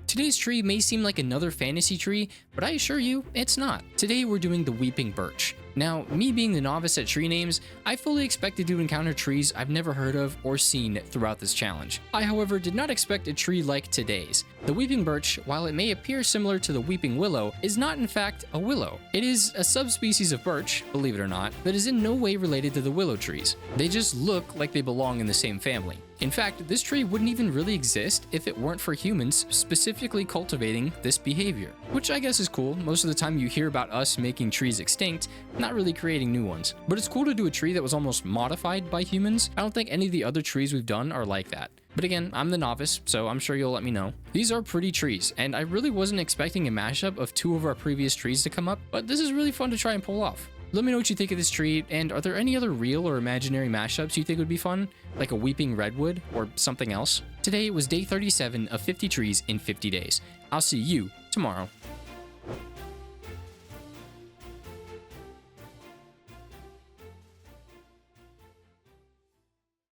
Speaker 1: Today's tree may seem like another fantasy tree, but I assure you, it's not. Today we're doing the Weeping Birch. Now, me being the novice at tree names, I fully expected to encounter trees I've never heard of or seen throughout this challenge. I, however, did not expect a tree like today's. The Weeping Birch, while it may appear similar to the Weeping Willow, is not in fact a willow. It is a subspecies of birch, believe it or not, that is in no way related to the willow trees. They just look like they belong in the same family. In fact, this tree wouldn't even really exist if it weren't for humans specifically cultivating this behavior. Which I guess is cool. Most of the time you hear about us making trees extinct, not really creating new ones. But it's cool to do a tree that was almost modified by humans. I don't think any of the other trees we've done are like that. But again, I'm the novice, so I'm sure you'll let me know. These are pretty trees, and I really wasn't expecting a mashup of 2 of our previous trees to come up, but this is really fun to try and pull off. Let me know what you think of this tree, and are there any other real or imaginary mashups you think would be fun? Like a weeping redwood, or something else? Today was day 37 of 50 trees in 50 days. I'll see you tomorrow.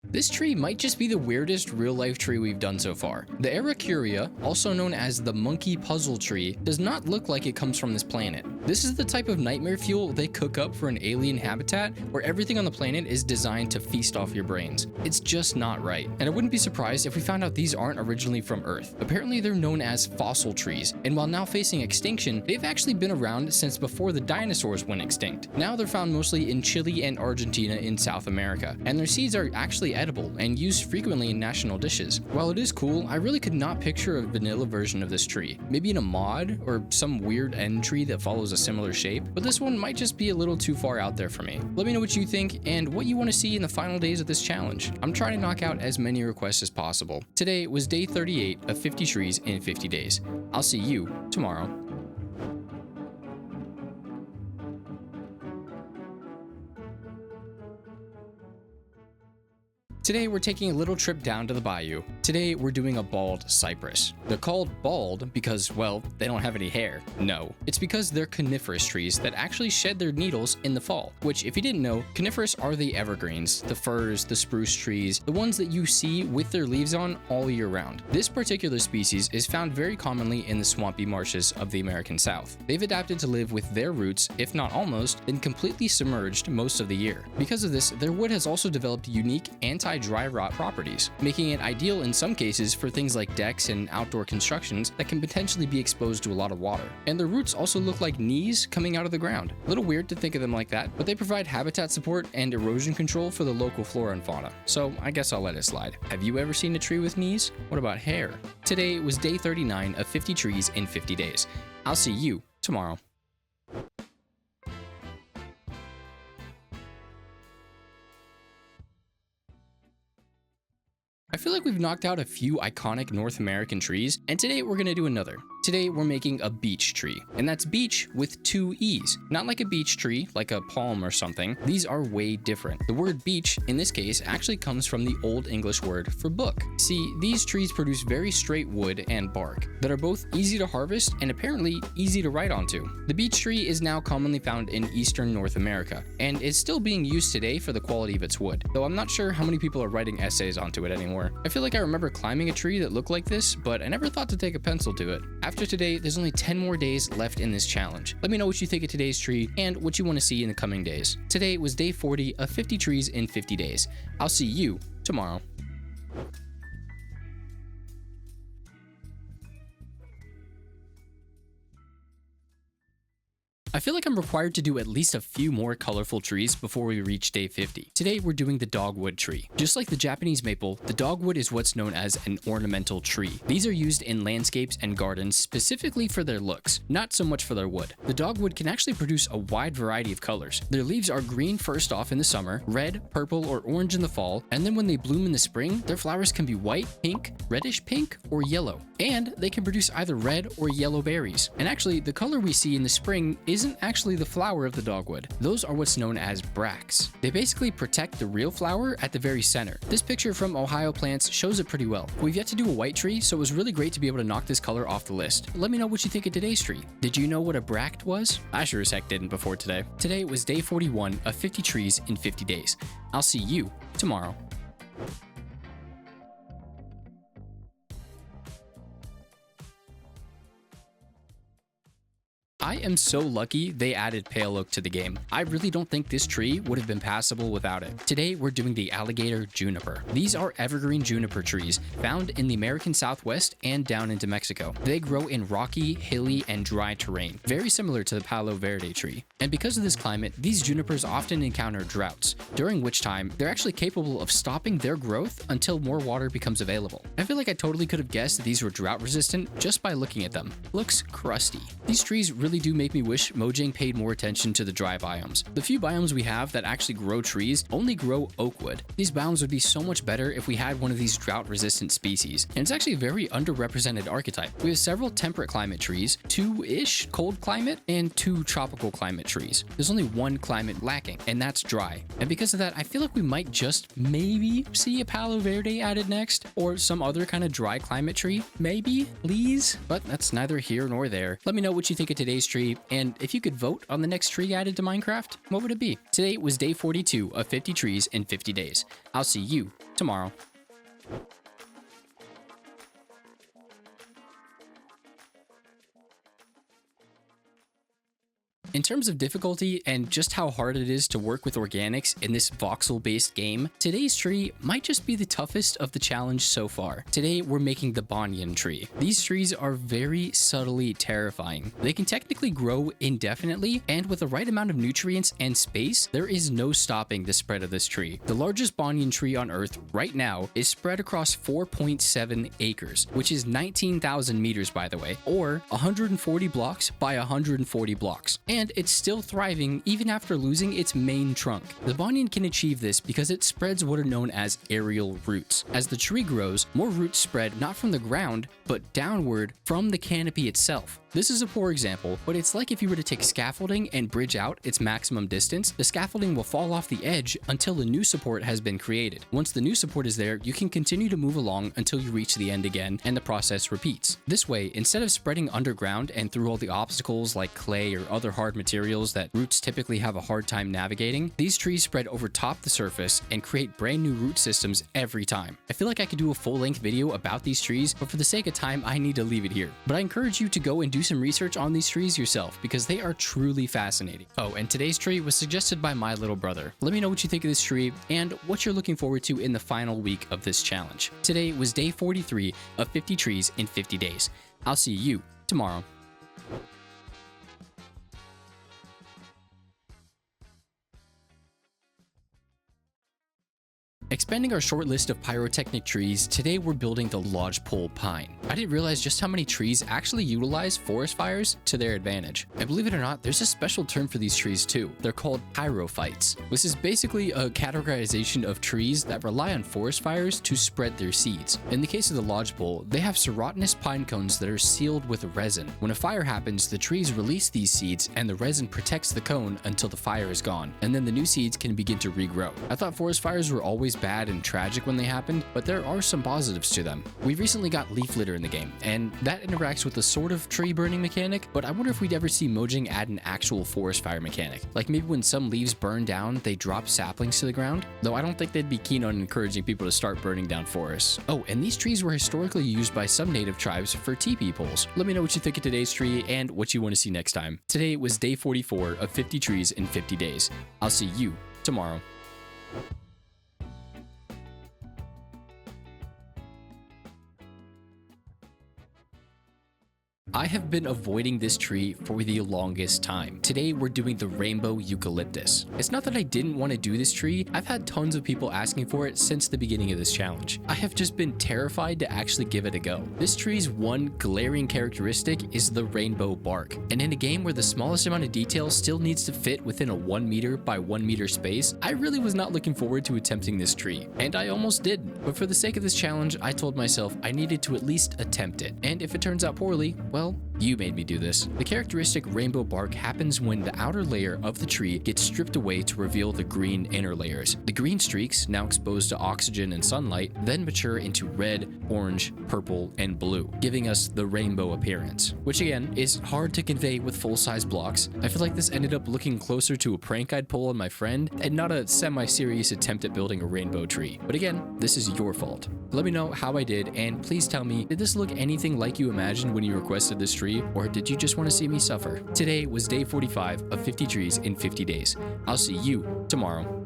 Speaker 1: This tree might just be the weirdest real-life tree we've done so far. The Araucaria, also known as the monkey puzzle tree, does not look like it comes from this planet. This is the type of nightmare fuel they cook up for an alien habitat where everything on the planet is designed to feast off your brains. It's just not right. And I wouldn't be surprised if we found out these aren't originally from Earth. Apparently they're known as fossil trees, and while now facing extinction, they've actually been around since before the dinosaurs went extinct. Now they're found mostly in Chile and Argentina in South America, and their seeds are actually edible and used frequently in national dishes. While it is cool, I really could not picture a vanilla version of this tree. Maybe in a mod or some weird end tree that follows a similar shape, but this one might just be a little too far out there for me. Let me know what you think and what you want to see in the final days of this challenge. I'm trying to knock out as many requests as possible. Today was day 38 of 50 trees in 50 days. I'll see you tomorrow. Today we're taking a little trip down to the bayou. Today we're doing a bald cypress. They're called bald because, well, they don't have any hair. No, it's because they're coniferous trees that actually shed their needles in the fall, which if you didn't know, coniferous are the evergreens, the firs, the spruce trees, the ones that you see with their leaves on all year round. This particular species is found very commonly in the swampy marshes of the American South. They've adapted to live with their roots, if not almost, been completely submerged most of the year. Because of this, their wood has also developed unique anti-dry rot properties, making it ideal in some cases for things like decks and outdoor constructions that can potentially be exposed to a lot of water. And their roots also look like knees coming out of the ground. A little weird to think of them like that, but they provide habitat support and erosion control for the local flora and fauna. So I guess I'll let it slide. Have you ever seen a tree with knees? What about hair? Today was day 39 of 50 trees in 50 days. I'll see you tomorrow. I feel like we've knocked out a few iconic North American trees, and today we're gonna do another. Today we're making a beech tree, and that's beech with 2 E's. Not like a beech tree, like a palm or something. These are way different. The word beech, in this case, actually comes from the Old English word for book. See, these trees produce very straight wood and bark that are both easy to harvest and apparently easy to write onto. The beech tree is now commonly found in eastern North America, and is still being used today for the quality of its wood, though I'm not sure how many people are writing essays onto it anymore. I feel like I remember climbing a tree that looked like this, but I never thought to take a pencil to it. After today, there's only 10 more days left in this challenge. Let me know what you think of today's tree and what you want to see in the coming days. Today was day 40 of 50 trees in 50 days. I'll see you tomorrow. I feel like I'm required to do at least a few more colorful trees before we reach day 50. Today we're doing the dogwood tree. Just like the Japanese maple, the dogwood is what's known as an ornamental tree. These are used in landscapes and gardens specifically for their looks, not so much for their wood. The dogwood can actually produce a wide variety of colors. Their leaves are green first off in the summer, red, purple, or orange in the fall, and then when they bloom in the spring, their flowers can be white, pink, reddish pink, or yellow. And they can produce either red or yellow berries. And actually, the color we see in the spring isn't actually the flower of the dogwood. Those are what's known as bracts. They basically protect the real flower at the very center. This picture from Ohio Plants shows it pretty well. We've yet to do a white tree, so it was really great to be able to knock this color off the list. Let me know what you think of today's tree. Did you know what a bract was? I sure as heck didn't before today. Today was day 41 of 50 trees in 50 days. I'll see you tomorrow. I am so lucky they added pale oak to the game. I really don't think this tree would have been passable without it. Today, we're doing the alligator juniper. These are evergreen juniper trees found in the American Southwest and down into Mexico. They grow in rocky, hilly, and dry terrain, very similar to the Palo Verde tree. And because of this climate, these junipers often encounter droughts, during which time they're actually capable of stopping their growth until more water becomes available. I feel like I totally could have guessed that these were drought resistant just by looking at them. Looks crusty. These trees really do make me wish Mojang paid more attention to the dry biomes. The few biomes we have that actually grow trees only grow oak wood. These biomes would be so much better if we had one of these drought-resistant species, and it's actually a very underrepresented archetype. We have several temperate climate trees, 2-ish cold climate, and 2 tropical climate trees. There's only 1 climate lacking, and that's dry. And because of that, I feel like we might just maybe see a Palo Verde added next, or some other kind of dry climate tree. Maybe, please? But that's neither here nor there. Let me know what you think of today's tree, and if you could vote on the next tree added to Minecraft, what would it be? Today was day 42 of 50 trees in 50 days. I'll see you tomorrow. In terms of difficulty and just how hard it is to work with organics in this voxel-based game, today's tree might just be the toughest of the challenge so far. Today, we're making the banyan tree. These trees are very subtly terrifying. They can technically grow indefinitely, and with the right amount of nutrients and space, there is no stopping the spread of this tree. The largest banyan tree on Earth right now is spread across 4.7 acres, which is 19,000 meters by the way, or 140 blocks by 140 blocks. And it's still thriving even after losing its main trunk. The banyan can achieve this because it spreads what are known as aerial roots. As the tree grows, more roots spread not from the ground, but downward from the canopy itself. This is a poor example, but it's like if you were to take scaffolding and bridge out its maximum distance, the scaffolding will fall off the edge until a new support has been created. Once the new support is there, you can continue to move along until you reach the end again, and the process repeats. This way, instead of spreading underground and through all the obstacles like clay or other hard materials that roots typically have a hard time navigating, these trees spread over top the surface and create brand new root systems every time. I feel like I could do a full-length video about these trees, but for the sake of time, I need to leave it here. But I encourage you to go and do some research on these trees yourself because they are truly fascinating. Oh, and today's tree was suggested by my little brother. Let me know what you think of this tree and what you're looking forward to in the final week of this challenge. Today was day 43 of 50 trees in 50 days. I'll see you tomorrow. Expanding our short list of pyrotechnic trees, today we're building the lodgepole pine. I didn't realize just how many trees actually utilize forest fires to their advantage. And believe it or not, there's a special term for these trees too. They're called pyrophytes. This is basically a categorization of trees that rely on forest fires to spread their seeds. In the case of the lodgepole, they have serotinous pine cones that are sealed with resin. When a fire happens, the trees release these seeds and the resin protects the cone until the fire is gone, and then the new seeds can begin to regrow. I thought forest fires were always bad and tragic when they happened, but there are some positives to them. We recently got leaf litter in the game, and that interacts with the sort of tree burning mechanic, but I wonder if we'd ever see Mojang add an actual forest fire mechanic. Like maybe when some leaves burn down, they drop saplings to the ground? Though I don't think they'd be keen on encouraging people to start burning down forests. Oh, and these trees were historically used by some native tribes for teepee poles. Let me know what you think of today's tree and what you want to see next time. Today was day 44 of 50 trees in 50 days. I'll see you tomorrow. I have been avoiding this tree for the longest time. Today, we're doing the rainbow eucalyptus. It's not that I didn't want to do this tree. I've had tons of people asking for it since the beginning of this challenge. I have just been terrified to actually give it a go. This tree's one glaring characteristic is the rainbow bark. And in a game where the smallest amount of detail still needs to fit within a 1 meter by 1 meter space, I really was not looking forward to attempting this tree. And I almost did. But for the sake of this challenge, I told myself I needed to at least attempt it. And if it turns out poorly, well, you made me do this. The characteristic rainbow bark happens when the outer layer of the tree gets stripped away to reveal the green inner layers. The green streaks, now exposed to oxygen and sunlight, then mature into red, orange, purple, and blue, giving us the rainbow appearance, which again is hard to convey with full-size blocks. I feel like this ended up looking closer to a prank I'd pull on my friend and not a semi-serious attempt at building a rainbow tree. But again, this is your fault. Let me know how I did, and please tell me, did this look anything like you imagined when you requested this tree, or did you just want to see me suffer? Today was day 45 of 50 trees in 50 days. I'll see you tomorrow.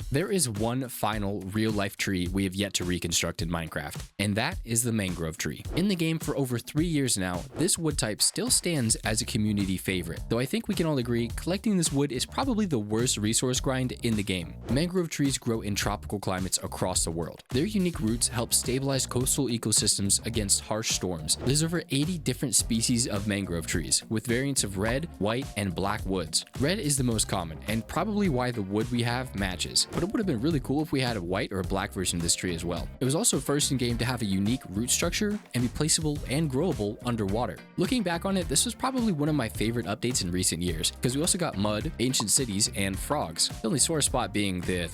Speaker 1: There is one final real-life tree we have yet to reconstruct in Minecraft, and that is the mangrove tree. In the game for over 3 years now, this wood type still stands as a community favorite, though I think we can all agree collecting this wood is probably the worst resource grind in the game. Mangrove trees grow in tropical climates across the world. Their unique roots help stabilize coastal ecosystems against harsh storms. There's over 80 different species of mangrove trees, with variants of red, white, and black woods. Red is the most common, and probably why the wood we have matches. But it would have been really cool if we had a white or a black version of this tree as well. It was also first in game to have a unique root structure and be placeable and growable underwater. Looking back on it, this was probably one of my favorite updates in recent years, because we also got mud, ancient cities, and frogs. The only sore spot being the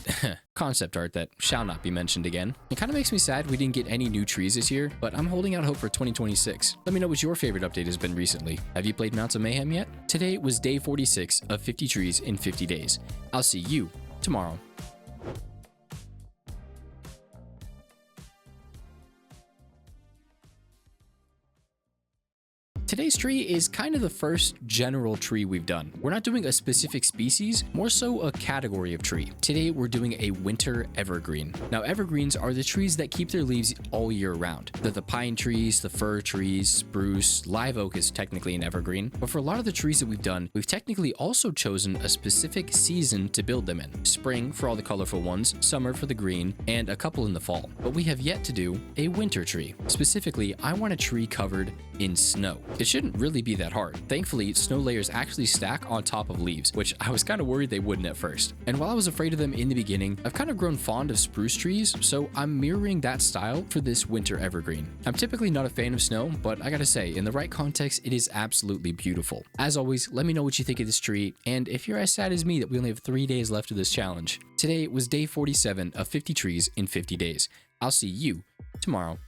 Speaker 1: concept art that shall not be mentioned again. It kind of makes me sad we didn't get any new trees this year, but I'm holding out hope for 2026. Let me know what your favorite update has been recently. Have you played Mounts of Mayhem yet? Today was day 46 of 50 trees in 50 days. I'll see you tomorrow. Today's tree is kind of the first general tree we've done. We're not doing a specific species, more so a category of tree. Today we're doing a winter evergreen. Now evergreens are the trees that keep their leaves all year round. They're the pine trees, the fir trees, spruce, live oak is technically an evergreen, but for a lot of the trees that we've done, we've technically also chosen a specific season to build them in. Spring for all the colorful ones, summer for the green, and a couple in the fall. But we have yet to do a winter tree. Specifically, I want a tree covered in snow. It shouldn't really be that hard. Thankfully, snow layers actually stack on top of leaves, which I was kind of worried they wouldn't at first. And while I was afraid of them in the beginning, I've kind of grown fond of spruce trees, so I'm mirroring that style for this winter evergreen. I'm typically not a fan of snow, but I gotta say, in the right context, it is absolutely beautiful. As always, let me know what you think of this tree, and if you're as sad as me that we only have 3 days left of this challenge. Today was day 47 of 50 trees in 50 days. I'll see you tomorrow.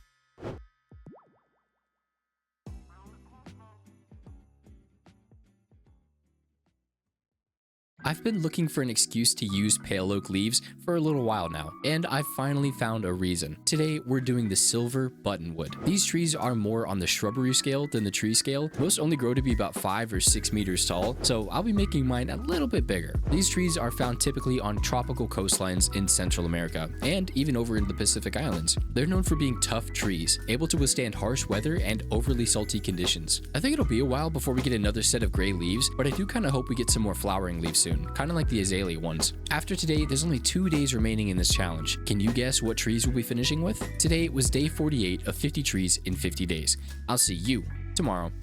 Speaker 1: I've been looking for an excuse to use pale oak leaves for a little while now, and I finally found a reason. Today, we're doing the silver buttonwood. These trees are more on the shrubbery scale than the tree scale. Most only grow to be about 5 or 6 meters tall, so I'll be making mine a little bit bigger. These trees are found typically on tropical coastlines in Central America, and even over in the Pacific Islands. They're known for being tough trees, able to withstand harsh weather and overly salty conditions. I think it'll be a while before we get another set of gray leaves, but I do kind of hope we get some more flowering leaves soon. Kind of like the azalea ones. After today, there's only 2 days remaining in this challenge. Can you guess what trees we'll be finishing with? Today was day 48 of 50 trees in 50 days. I'll see you tomorrow.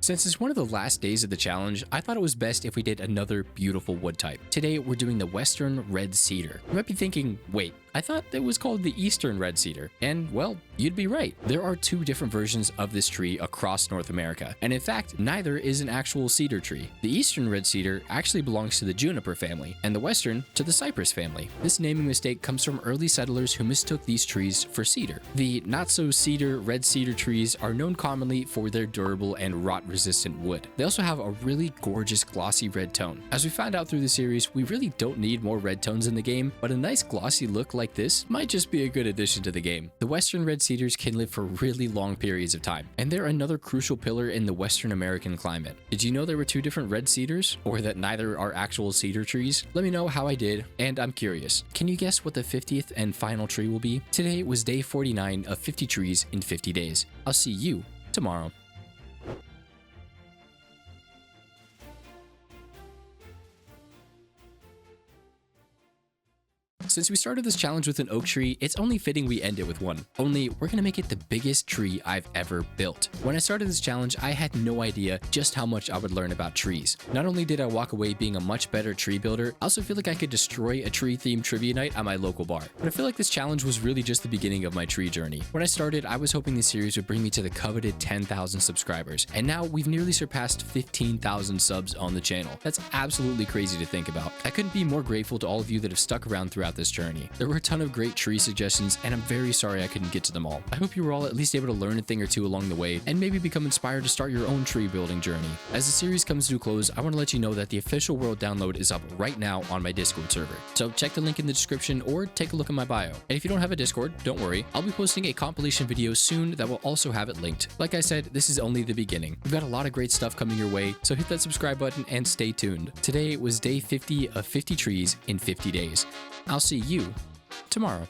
Speaker 1: Since it's one of the last days of the challenge, I thought it was best if we did another beautiful wood type. Today, we're doing the Western Red Cedar. You might be thinking, wait, I thought it was called the Eastern Red Cedar. And well, you'd be right. There are 2 different versions of this tree across North America. And in fact, neither is an actual cedar tree. The Eastern Red Cedar actually belongs to the juniper family, and the Western to the cypress family. This naming mistake comes from early settlers who mistook these trees for cedar. The not-so-cedar red cedar trees are known commonly for their durable and rot-resistant wood. They also have a really gorgeous glossy red tone. As we found out through the series, we really don't need more red tones in the game, but a nice glossy look like this might just be a good addition to the game. The Western red cedars can live for really long periods of time, and they're another crucial pillar in the Western American climate. Did you know there were 2 different red cedars, or that neither are actual cedar trees? Let me know how I did, and I'm curious. Can you guess what the 50th and final tree will be? Today was day 49 of 50 trees in 50 days. I'll see you tomorrow. Since we started this challenge with an oak tree, it's only fitting we end it with one. Only, we're gonna make it the biggest tree I've ever built. When I started this challenge, I had no idea just how much I would learn about trees. Not only did I walk away being a much better tree builder, I also feel like I could destroy a tree-themed trivia night at my local bar. But I feel like this challenge was really just the beginning of my tree journey. When I started, I was hoping this series would bring me to the coveted 10,000 subscribers, and now we've nearly surpassed 15,000 subs on the channel. That's absolutely crazy to think about. I couldn't be more grateful to all of you that have stuck around throughout this journey. There were a ton of great tree suggestions, and I'm very sorry I couldn't get to them all. I hope you were all at least able to learn a thing or two along the way, and maybe become inspired to start your own tree building journey. As the series comes to a close, I want to let you know that the official world download is up right now on my Discord server. So check the link in the description or take a look at my bio. And if you don't have a Discord, don't worry. I'll be posting a compilation video soon that will also have it linked. Like I said, this is only the beginning. We've got a lot of great stuff coming your way, so hit that subscribe button and stay tuned. Today was day 50 of 50 trees in 50 days. I'll see you tomorrow.